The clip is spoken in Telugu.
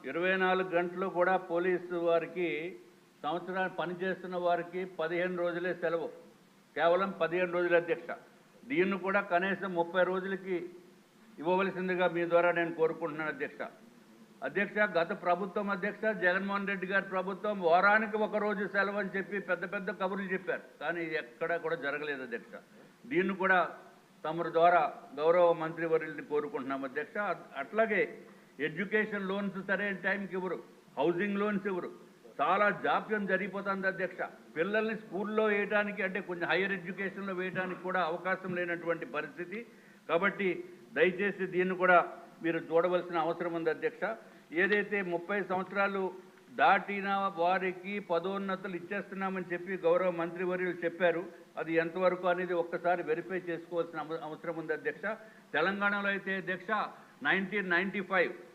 24 గంటలు కూడా పోలీసు వారికి సంవత్సరాన్ని పనిచేస్తున్న వారికి 15 రోజులే సెలవు. కేవలం 15 రోజుల అధ్యక్ష. దీన్ని కూడా కనీసం 30 రోజులకి ఇవ్వవలసిందిగా మీ ద్వారా నేను కోరుకుంటున్నాను అధ్యక్ష. అధ్యక్ష, గత ప్రభుత్వం అధ్యక్ష జగన్మోహన్ రెడ్డి గారి ప్రభుత్వం వారానికి ఒక రోజు సెలవు అని చెప్పి పెద్ద పెద్ద కబుర్లు చెప్పారు. కానీ ఎక్కడా కూడా జరగలేదు అధ్యక్ష. దీన్ని కూడా తమరి ద్వారా గౌరవ మంత్రివర్యుల్ని కోరుకుంటున్నాం అధ్యక్ష. అట్లాగే ఎడ్యుకేషన్ లోన్స్ సరైన టైంకి ఇవ్వరు, హౌసింగ్ లోన్స్ ఇవ్వరు, చాలా జాప్యం జరిగిపోతుంది అధ్యక్ష. పిల్లల్ని స్కూల్లో వేయడానికి అంటే కొంచెం హైయర్ ఎడ్యుకేషన్లో వేయడానికి కూడా అవకాశం లేనటువంటి పరిస్థితి. కాబట్టి దయచేసి దీన్ని కూడా మీరు చూడవలసిన అవసరం ఉంది అధ్యక్ష. ఏదైతే 30 సంవత్సరాలు దాటిన వారికి పదోన్నతులు ఇచ్చేస్తున్నామని చెప్పి గౌరవ మంత్రివర్యులు చెప్పారు, అది ఎంతవరకు అనేది ఒక్కసారి వెరిఫై చేసుకోవాల్సిన అవసరం ఉంది అధ్యక్ష. తెలంగాణలో అయితే అధ్యక్ష 1995